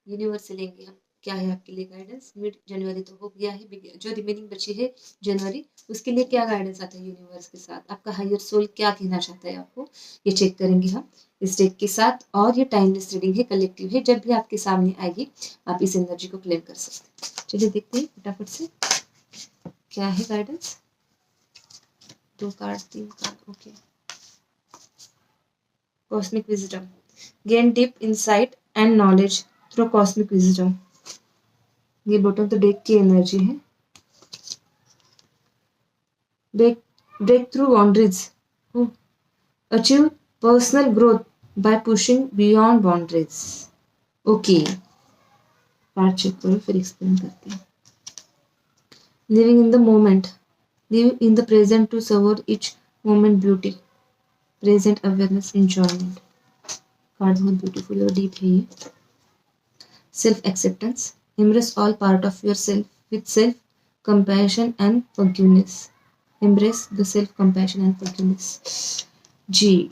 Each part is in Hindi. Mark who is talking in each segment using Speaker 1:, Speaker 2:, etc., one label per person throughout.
Speaker 1: यूनिवर्स से लेंगे हम क्या है आपके लिए गाइडेंस। मिड जनवरी तो हो गया है, जो रिमेनिंग बची है जनवरी, उसके लिए क्या गाइडेंस आता है यूनिवर्स के साथ, आपका हायर सोल क्या कहना चाहता है आपको, ये चेक करेंगे हम इस डेक के साथ। और ये टाइमलेस रीडिंग है, कलेक्टिव है, जब भी आपके सामने आएगी आप इस एनर्जी को क्लेम कर सकते हैं। चलिए देखते हैं फटाफट से क्या है guidance. 2 card 3 card, okay. Cosmic wisdom, gain deep insight and knowledge through cosmic wisdom. ये बॉटम तो डेक की एनर्जी है। Break through boundaries, achieve personal growth by pushing beyond boundaries. Okay, card check करो फिर एक्सप्लेन करते हैं। Living in the moment, live in the present to savour each moment beauty, present awareness enjoyment. Card बहुत ब्यूटीफुल और डीप है ये। Self acceptance, embrace all part of yourself with self compassion and forgiveness. Embrace the self compassion and forgiveness. जी,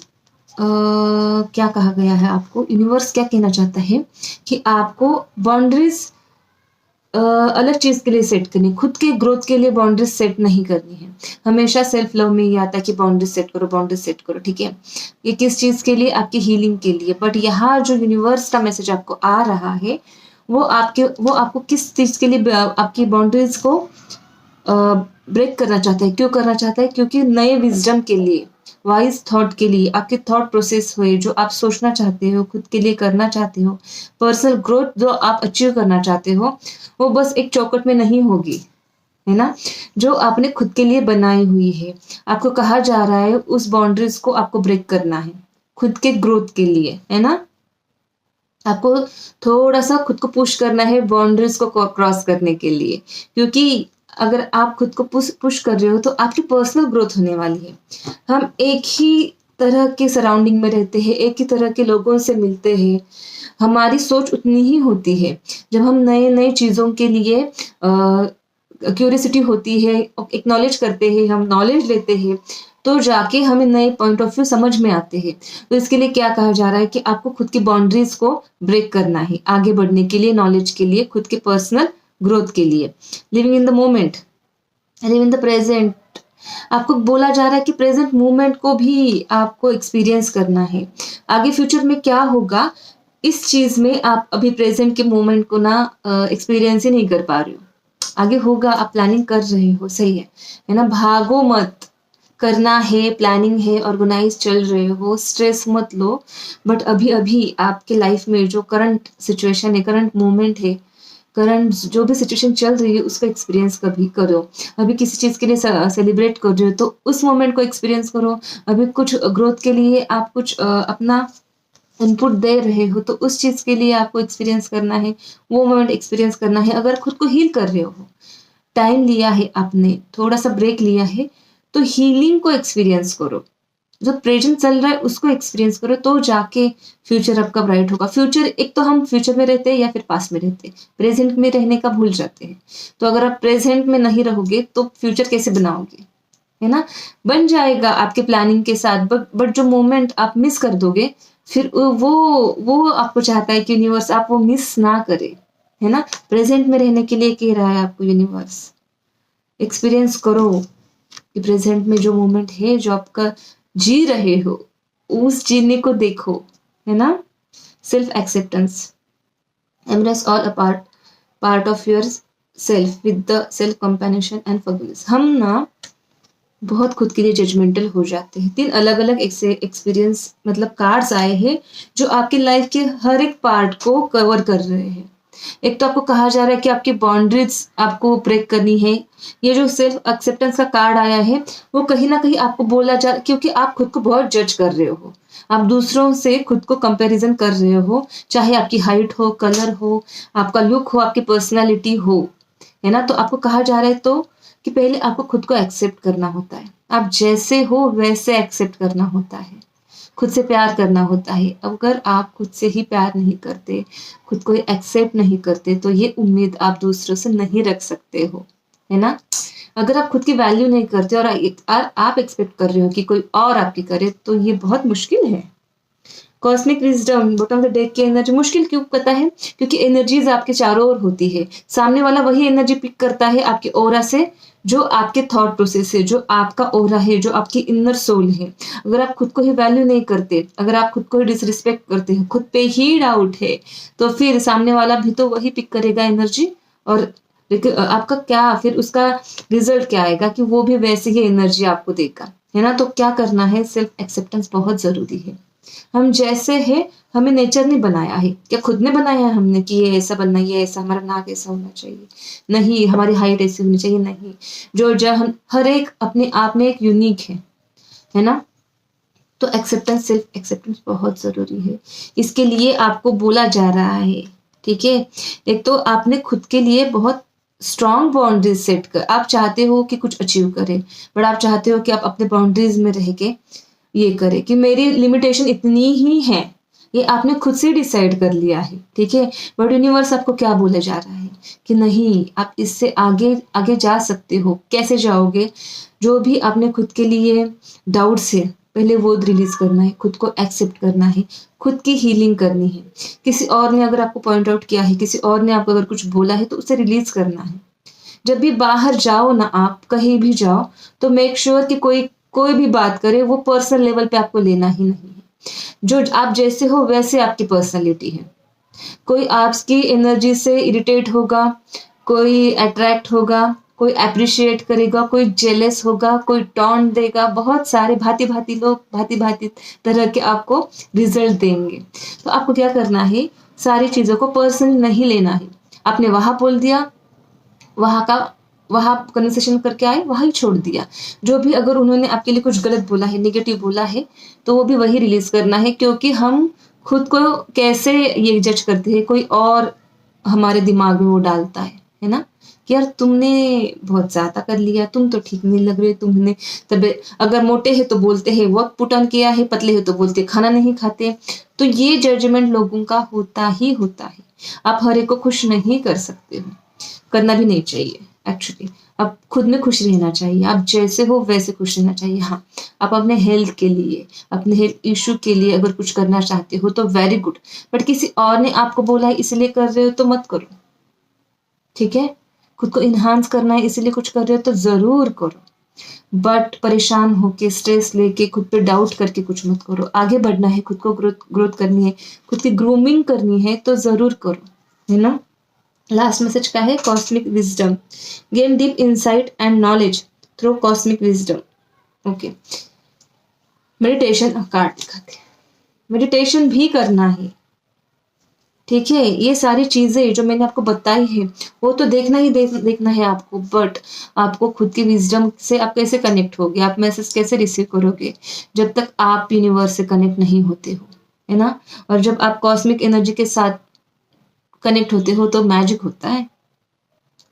Speaker 1: क्या कहा गया है आपको, यूनिवर्स क्या कहना चाहता है कि आपको बाउंड्रीज अलग चीज के लिए सेट करनी, खुद के ग्रोथ के लिए बाउंड्रीज सेट नहीं करनी है। हमेशा सेल्फ लव में ये आता है कि बाउंड्रीज सेट करो, बाउंड्रीज सेट करो, ठीक है। ये किस चीज के लिए, आपकी हीलिंग के लिए। बट यहाँ जो यूनिवर्स का मैसेज आपको आ रहा है वो आपको किस चीज के लिए आपकी बाउंड्रीज को ब्रेक करना चाहता है। क्यों करना चाहता है? क्योंकि नए विजडम के लिए, वाइज थॉट के लिए, आपके थॉट प्रोसेस हुए जो आप सोचना चाहते हो, खुद के लिए करना चाहते हो, पर्सनल ग्रोथ जो आप अचीव करना चाहते हो, वो बस एक चौकट में नहीं होगी, है ना, जो आपने खुद के लिए बनाई हुई है। आपको कहा जा रहा है उस बाउंड्रीज को आपको ब्रेक करना है खुद के ग्रोथ के लिए, है ना। आपको थोड़ा सा खुद को पुश करना है बाउंड्रीज को क्रॉस करने के लिए, क्योंकि अगर आप खुद को पुश कर रहे हो तो आपकी पर्सनल ग्रोथ होने वाली है। हम एक ही तरह के सराउंडिंग में रहते हैं, एक ही तरह के लोगों से मिलते हैं, हमारी सोच उतनी ही होती है। जब हम नए नए चीज़ों के लिए क्यूरियसिटी होती है, एक्नॉलेज करते हैं, हम नॉलेज लेते हैं, तो जाके हमें नए पॉइंट ऑफ व्यू समझ में आते हैं। तो इसके लिए क्या कहा जा रहा है कि आपको खुद की बाउंड्रीज को ब्रेक करना है आगे बढ़ने के लिए, नॉलेज के लिए, खुद के पर्सनल ग्रोथ के लिए। Living in the moment, live in the present, आपको बोला जा रहा है कि प्रेजेंट मोमेंट को भी आपको एक्सपीरियंस करना है। आगे फ्यूचर में क्या होगा इस चीज में आप अभी प्रेजेंट के मोमेंट को ना एक्सपीरियंस ही नहीं कर पा रहे हो। आगे होगा, आप प्लानिंग कर रहे हो, सही है ना। भागो मत, करना है, प्लानिंग है, ऑर्गेनाइज चल रहे हो, स्ट्रेस मत लो। बट अभी अभी आपके लाइफ में जो करंट सिचुएशन है, करंट मोमेंट है, करंट जो भी सिचुएशन चल रही है उसका एक्सपीरियंस कभी करो। अभी किसी चीज के लिए सेलिब्रेट कर रहे हो तो उस मोमेंट को एक्सपीरियंस करो। अभी कुछ ग्रोथ के लिए आप कुछ अपना इनपुट दे रहे हो तो उस चीज के लिए आपको एक्सपीरियंस करना है, वो मोमेंट एक्सपीरियंस करना है। अगर खुद को हील कर रहे हो, टाइम लिया है आपने, थोड़ा सा ब्रेक लिया है, तो हीलिंग को एक्सपीरियंस करो। जो प्रेजेंट चल रहा है उसको एक्सपीरियंस करो, तो जाके फ्यूचर आपका ब्राइट होगा। फ्यूचर, एक तो हम फ्यूचर में रहते हैं या फिर पास्ट में रहते हैं, प्रेजेंट में रहने का भूल जाते हैं। तो अगर आप प्रेजेंट में नहीं रहोगे तो फ्यूचर कैसे बनाओगे, है ना। बन जाएगा आपके प्लानिंग के साथ, बट जो मोमेंट आप मिस कर दोगे, फिर वो आपको चाहता है कि यूनिवर्स आप वो मिस ना करे, है ना। प्रेजेंट में रहने के लिए कह रहा है आपको यूनिवर्स। एक्सपीरियंस करो कि प्रेजेंट में जो मोमेंट है, जो आपका जी रहे हो, उस जीने को देखो, है ना। Self acceptance, embrace all a part of your self with the self compassion and forgiveness. हम ना बहुत खुद के लिए जजमेंटल हो जाते हैं। 3 अलग अलग एक्सपीरियंस मतलब कार्ड्स आए हैं जो आपकी लाइफ के हर एक पार्ट को कवर कर रहे हैं। एक तो आपको कहा जा रहा है कि आपकी बाउंड्रीज आपको ब्रेक करनी है। ये जो सेल्फ एक्सेप्टेंस का कार्ड आया है वो कहीं ना कहीं आपको बोला जा, क्योंकि आप खुद को बहुत जज कर रहे हो, आप दूसरों से खुद को कंपैरिजन कर रहे हो, चाहे आपकी हाइट हो, कलर हो, आपका लुक हो, आपकी पर्सनालिटी हो, है ना। तो आपको कहा जा रहा है तो कि पहले आपको खुद को एक्सेप्ट करना होता है। आप जैसे हो वैसे एक्सेप्ट करना होता है, खुद से प्यार करना होता है। अगर आप खुद से ही प्यार नहीं करते, खुद को एक्सेप्ट नहीं करते, तो ये उम्मीद आप दूसरों से नहीं रख सकते हो, है ना। अगर आप खुद की वैल्यू नहीं करते और आप एक्सपेक्ट कर रहे हो कि कोई और आपकी करे, तो ये बहुत मुश्किल है। Cosmic wisdom bottom of the deck की एनर्जी मुश्किल क्यों पता है, क्योंकि एनर्जीज आपके चारों ओर होती है, सामने वाला वही एनर्जी पिक करता है आपके ओरा से जो आपके थॉट प्रोसेस है, जो आपका ओरा है, जो आपकी इनर सोल है। अगर आप खुद को ही वैल्यू नहीं करते, अगर आप खुद को ही डिसरिस्पेक्ट करते हो, खुद पे ही डाउट है, तो फिर सामने वाला भी तो वही पिक करेगा एनर्जी, और लेकिन आपका क्या फिर उसका रिजल्ट क्या आएगा कि वो भी वैसे ही एनर्जी आपको देगा, है ना। तो क्या करना है, सेल्फ एक्सेप्टेंस बहुत जरूरी है। हम जैसे हैं, हमें नेचर ने बनाया है, क्या खुद ने बनाया है हमने कि ये ऐसा बनना, ये ऐसा, हमारा नाक ऐसा होना चाहिए, नहीं, हमारी हाइट ऐसी होनी चाहिए, नहीं। जो जो हम हर एक अपने आप में एक यूनिक है ना। तो एक्सेप्टेंस, सेल्फ एक्सेप्टेंस बहुत जरूरी है। इसके लिए आपको बोला जा रहा है, ठीक है। एक तो आपने खुद के लिए बहुत स्ट्रॉन्ग बाउंड्रीज सेट कर, आप चाहते हो कि कुछ अचीव करें, बट आप चाहते हो कि आप अपने बाउंड्रीज में रह के ये करें कि मेरी लिमिटेशन इतनी ही है, ये आपने खुद से डिसाइड कर लिया है, ठीक है। बट यूनिवर्स आपको क्या बोले जा रहा है कि नहीं, आप इससे आगे आगे जा सकते हो। कैसे जाओगे, जो भी आपने खुद के लिए डाउट्स है, पहले वो रिलीज करना है, खुद को एक्सेप्ट करना है, खुद की हीलिंग करनी है। किसी और ने अगर आपको पॉइंट आउट किया है, किसी और ने आपको अगर कुछ बोला है, तो उसे रिलीज करना है। जब भी बाहर जाओ ना, आप कहीं भी जाओ, तो मेक श्योर कि कोई भी बात करे, वो पर्सनल लेवल पे आपको लेना ही नहीं है। जो आप जैसे हो वैसे आपकी पर्सनैलिटी है। कोई आपकी एनर्जी से इरिटेट होगा, कोई अट्रैक्ट होगा, कोई अप्रिशिएट करेगा, कोई जेलस होगा, कोई टॉन्ट देगा, बहुत सारे भांति भांति लोग भांति भांति तरह के आपको रिजल्ट देंगे। तो आपको क्या करना है, सारी चीजों को पर्सनल नहीं लेना है। आपने वहां बोल दिया, वहां कन्वर्सेशन करके आए, वहीं छोड़ दिया। जो भी अगर उन्होंने आपके लिए कुछ गलत बोला है, नेगेटिव बोला है, तो वो भी वही रिलीज करना है। क्योंकि हम खुद को कैसे ये जज करते हैं, कोई और हमारे दिमाग में वो डालता है ना, कि यार तुमने बहुत ज्यादा कर लिया, तुम तो ठीक नहीं लग रहे, तुमने तब अगर मोटे हैं तो बोलते हैं वर्क पुट ऑन किया है, पतले हैं तो बोलते खाना नहीं खाते। तो ये जजमेंट लोगों का होता ही होता है। आप हर एक को खुश नहीं कर सकते हो, करना भी नहीं चाहिए एक्चुअली। आप खुद में खुश रहना चाहिए, आप जैसे हो वैसे खुश रहना चाहिए। हाँ, आप अपने हेल्थ के लिए, अपने हेल्थ इशू के लिए अगर कुछ करना चाहते हो तो वेरी गुड, बट किसी और ने आपको बोला है इसलिए कर रहे हो तो मत करो, ठीक है। खुद को इन्हांस करना है इसलिए कुछ कर रहे हो तो जरूर करो, बट परेशान होके, स्ट्रेस लेके, खुद पे डाउट करके कुछ मत करो। आगे बढ़ना है, खुद को ग्रोथ करनी है, खुद की ग्रूमिंग करनी है, तो जरूर करो, है ना। लास्ट मैसेज का है cosmic wisdom, gain deep insight and knowledge through cosmic wisdom. Okay, meditation card दिखाते हैं, मेडिटेशन भी करना है, ठीक है। ये सारी चीजें जो मैंने आपको बताई है वो तो देखना ही देखना है आपको, बट आपको खुद की विजडम से आप कैसे कनेक्ट होगे, आप मैसेज कैसे रिसीव करोगे जब तक आप यूनिवर्स से कनेक्ट नहीं होते हो, है ना। और जब आप कॉस्मिक एनर्जी के साथ कनेक्ट होते हो तो मैजिक होता है।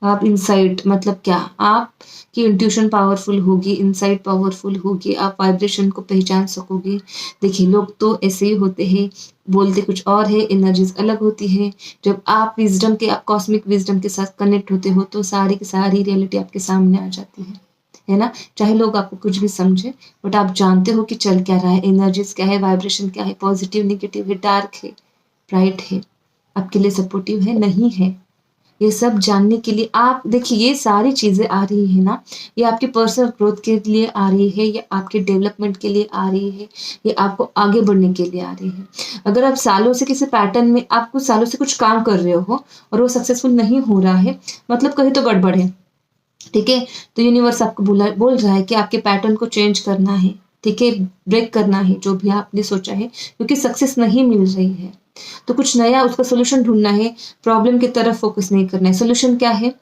Speaker 1: आप इनसाइट मतलब क्या, आपकी इंट्यूशन पावरफुल होगी, इनसाइट पावरफुल होगी, आप वाइब्रेशन को पहचान सकोगे। देखिए, लोग तो ऐसे ही होते हैं, बोलते कुछ और है, एनर्जीज अलग होती है। जब आप विजडम के, आप कॉस्मिक विजडम के साथ कनेक्ट होते हो तो सारी की सारी रियलिटी आपके सामने आ जाती है ना। चाहे लोग आपको कुछ भी समझे, बट आप जानते हो कि चल क्या रहा है, एनर्जीज क्या है, वाइब्रेशन क्या है, पॉजिटिव नेगेटिव है, डार्क है, ब्राइट है, आपके लिए सपोर्टिव है, नहीं है। ये सब जानने के लिए आप देखिए, ये सारी चीजें आ रही है ना, ये आपकी पर्सनल ग्रोथ के लिए आ रही है, ये आपके डेवलपमेंट के लिए आ रही है, ये आपको आगे बढ़ने के लिए आ रही है। अगर आप सालों से किसी पैटर्न में, आप कुछ सालों से कुछ काम कर रहे हो और वो सक्सेसफुल नहीं हो रहा है, मतलब कहीं तो गड़बड़ है, ठीक है। तो यूनिवर्स आपको बोल रहा है कि आपके पैटर्न को चेंज करना है, ठीक है, ब्रेक करना है जो भी आपने सोचा है, क्योंकि सक्सेस नहीं मिल रही है। तो कुछ नया, उसका सोल्यूशन ढूंढना है, प्रॉब्लम की तरफ फोकस नहीं करना है। सोल्यूशन क्या है,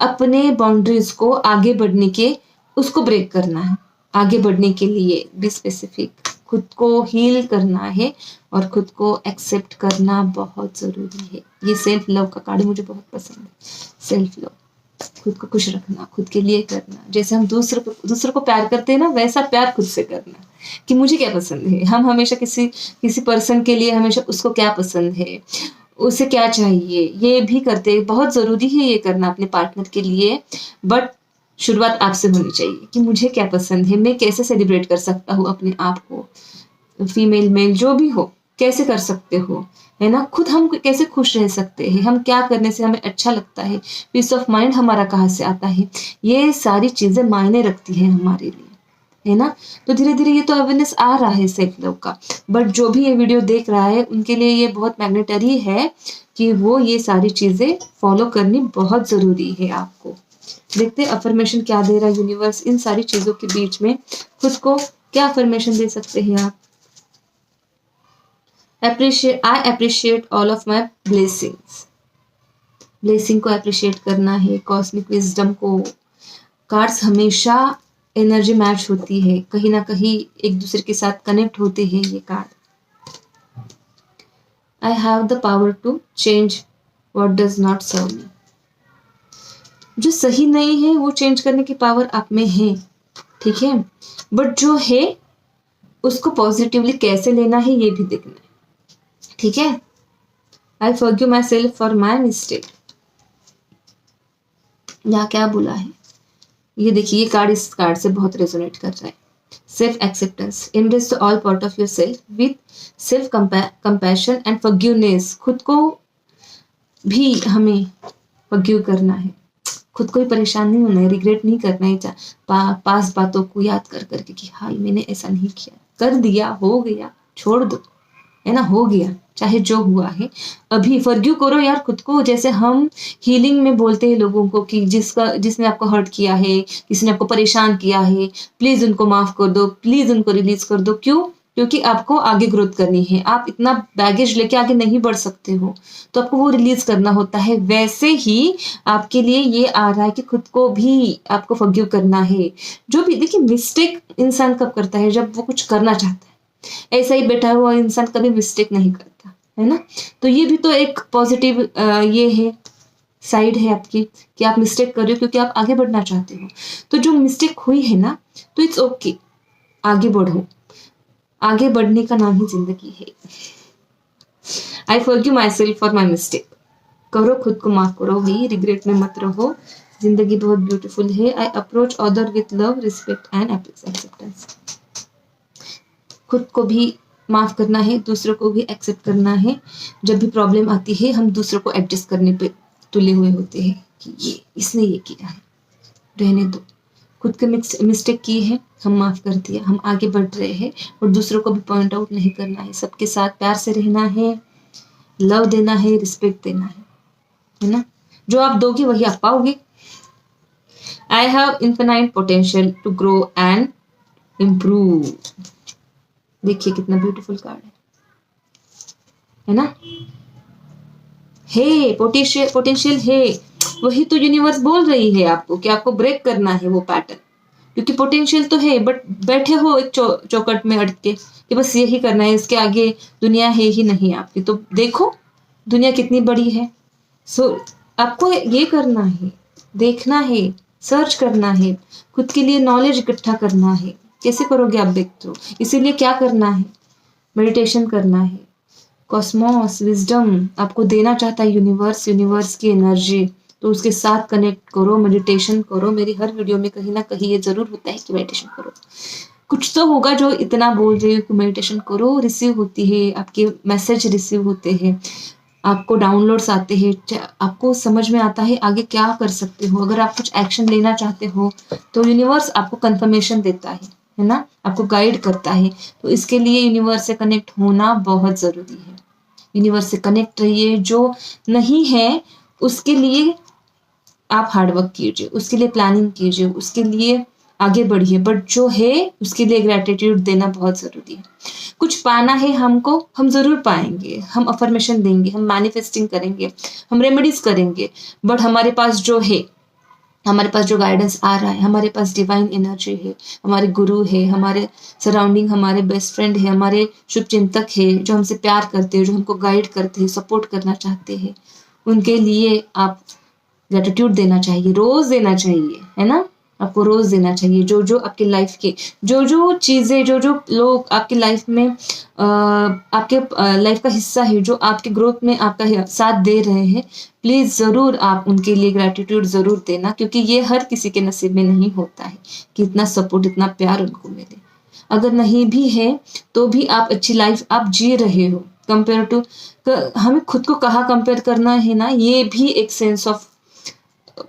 Speaker 1: अपने बाउंड्रीज को आगे बढ़ने के, उसको ब्रेक करना है। आगे बढ़ने के लिए बी स्पेसिफिक, खुद को हील करना है और खुद को एक्सेप्ट करना बहुत जरूरी है। ये सेल्फ लव का कार्ड मुझे बहुत पसंद है। सेल्फ लव, खुद को खुश रखना, खुद के लिए करना। जैसे हम दूसरों को प्यार करते हैं ना, वैसा प्यार खुद से करना, कि मुझे क्या पसंद है। हम हमेशा किसी पर्सन के लिए हमेशा उसको क्या पसंद है, उसे क्या चाहिए, ये भी करते हैं। बहुत जरूरी है ये करना अपने पार्टनर के लिए, बट शुरुआत आपसे होनी चाहिए कि मुझे क्या पसंद है, मैं कैसे सेलिब्रेट कर सकता हूँ अपने आप को, फीमेल मेल जो भी हो, कैसे कर सकते हो, है ना, खुद हम कैसे खुश रह सकते हैं, हम क्या करने से हमें अच्छा लगता है, पीस ऑफ माइंड हमारा कहाँ से आता है, ये सारी चीजें मायने रखती है हमारे लिए, है ना। तो धीरे धीरे ये तो अवेयरनेस आ रहा है सेल्फ लव का, बट जो भी ये वीडियो देख रहा है उनके लिए ये बहुत मैग्नेटरी है कि वो ये सारी चीजें फॉलो करनी बहुत जरूरी है आपको। देखते हैं अफर्मेशन क्या दे रहा है यूनिवर्स इन सारी चीजों के बीच में, खुद को क्या अफर्मेशन दे सकते हैं आप। I appreciate all of my blessings, blessing को अप्रिशिएट करना है, कॉस्मिक विजडम को। कार्ड्स हमेशा एनर्जी मैच होती है, कहीं ना कहीं एक दूसरे के साथ कनेक्ट होते हैं ये card. I have the power to change what does not serve me, जो सही नहीं है वो चेंज करने की पावर आप में है, ठीक है, बट जो है उसको पॉजिटिवली कैसे लेना है ये भी देखना है, ठीक है। I forgive my self for my mistake, यहाँ क्या बोला है ये देखिए, ये कार्ड इस कार्ड से बहुत रेजोनेट कर रहा है। Self acceptance, embrace all part of your self with self compassion and forgiveness, खुद को भी हमें फॉरगिव करना है, खुद को ही परेशान नहीं होना है, रिग्रेट नहीं करना है पास बातों को याद कर करके कि हाँ मैंने ऐसा नहीं किया, कर दिया, हो गया, छोड़ दो, है ना, हो गया, चाहे जो हुआ है अभी फॉरगिव करो यार खुद को। जैसे हम हीलिंग में बोलते हैं लोगों को कि जिसने आपको हर्ट किया है, किसी ने आपको परेशान किया है, प्लीज उनको माफ कर दो, प्लीज उनको रिलीज कर दो। क्यों? क्योंकि आपको आगे ग्रोथ करनी है, आप इतना बैगेज लेके आगे नहीं बढ़ सकते हो, तो आपको वो रिलीज करना होता है। वैसे ही आपके लिए ये आ रहा है कि खुद को भी आपको फॉरगिव करना है। जो भी देखिए, मिस्टेक इंसान कब करता है, जब वो कुछ करना चाहता है, ऐसा ही बैठा हुआ इंसान कभी मिस्टेक नहीं करता, है ना। तो ये भी तो एक पॉजिटिव ये है, साइड है आपकी कि आप मिस्टेक कर रहे हो क्योंकि आप आगे बढ़ना चाहते हो। तो जो मिस्टेक हुई है ना, तो इट्स ओके, आगे बढ़ो, आगे बढ़ने का नाम ही जिंदगी है। I forgive my self for my mistake, करो खुद को माफ करो भाई, रिग्रेट में मत रहो, जिंदगी बहुत ब्यूटीफुल है। I approach other with love, respect and acceptance, खुद को भी माफ करना है, दूसरों को भी एक्सेप्ट करना है। जब भी प्रॉब्लम आती है हम दूसरों को एडजस्ट करने पे तुले हुए होते हैं कि ये इसने ये किया है, रहने दो, खुद के मिस्टेक की है, हम माफ कर दिया, हम आगे बढ़ रहे हैं। और दूसरों को भी पॉइंट आउट नहीं करना है, सबके साथ प्यार से रहना है, लव देना है, रिस्पेक्ट देना है ना। जो आप दोगे वही आप पाओगे। I have infinite potential to grow and improve, देखिए कितना ब्यूटीफुल कार्ड है ना। है पोटेंशियल है, वही तो यूनिवर्स बोल रही है आपको कि आपको ब्रेक करना है वो पैटर्न, क्योंकि पोटेंशियल तो है, बट बैठे हो एक चौकट में अटके कि बस यही करना है, इसके आगे दुनिया है ही नहीं आपकी। तो देखो दुनिया कितनी बड़ी है। सो आपको ये करना है, देखना है, सर्च करना है, खुद के लिए नॉलेज इकट्ठा करना है। कैसे करोगे आप ब्रेक थ्रू? इसीलिए क्या करना है, मेडिटेशन करना है। कॉस्मोस विजडम आपको देना चाहता है यूनिवर्स की एनर्जी, तो उसके साथ कनेक्ट करो, मेडिटेशन करो। मेरी हर वीडियो में कहीं ना कहीं ये जरूर होता है कि मेडिटेशन करो, कुछ तो होगा जो इतना बोल रही हो कि मेडिटेशन करो, रिसीव होती है, आपके मैसेज रिसीव होते हैं, आपको डाउनलोड्स आते हैं, आपको समझ में आता है आगे क्या कर सकते हो। अगर आप कुछ एक्शन लेना चाहते हो तो यूनिवर्स आपको कंफर्मेशन देता है ना, आपको गाइड करता है। तो इसके लिए यूनिवर्स से कनेक्ट होना बहुत ज़रूरी है। यूनिवर्स से कनेक्ट रहिए, जो नहीं है उसके लिए आप हार्डवर्क कीजिए, उसके लिए प्लानिंग कीजिए, उसके लिए आगे बढ़िए, बट जो है उसके लिए ग्रैटिट्यूड देना बहुत ज़रूरी है। कुछ पाना है हमको, हम ज़रूर पाएंगे, हम अफर्मेशन देंगे, हम मैनिफेस्टिंग करेंगे, हम रेमेडीज करेंगे, बट हमारे पास जो है, हमारे पास जो गाइडेंस आ रहा है, हमारे पास डिवाइन एनर्जी है, हमारे गुरु है, हमारे सराउंडिंग हमारे बेस्ट फ्रेंड है, हमारे शुभ चिंतक है, जो हमसे प्यार करते हैं, जो हमको गाइड करते हैं, सपोर्ट करना चाहते हैं, उनके लिए आप ग्रेटिट्यूड देना चाहिए, रोज देना चाहिए, है ना। आपको रोज देना चाहिए। जो जो आपकी लाइफ के जो चीज़ें, जो जो लोग आपकी लाइफ में आपके लाइफ का हिस्सा है, जो आपके ग्रोथ में आपका साथ दे रहे हैं, प्लीज़ ज़रूर आप उनके लिए ग्रेटिट्यूड ज़रूर देना, क्योंकि ये हर किसी के नसीब में नहीं होता है कि इतना सपोर्ट, इतना प्यार उनको मिले। अगर नहीं भी है तो भी आप अच्छी लाइफ आप जी रहे हो कंपेयर टू, हमें खुद को कहाँ कंपेयर करना है ना, ये भी एक सेंस ऑफ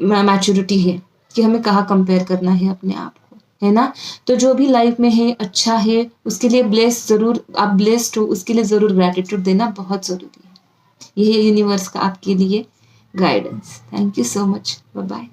Speaker 1: मैच्योरिटी है कि हमें कहाँ कंपेयर करना है अपने आप को, है ना। तो जो भी लाइफ में है अच्छा है उसके लिए ब्लेस ज़रूर, आप ब्लेस्ड हो उसके लिए ज़रूर ग्रैटिट्यूड देना बहुत ज़रूरी है। ये है यूनिवर्स का आपके लिए guidance. Thank you so much, bye bye.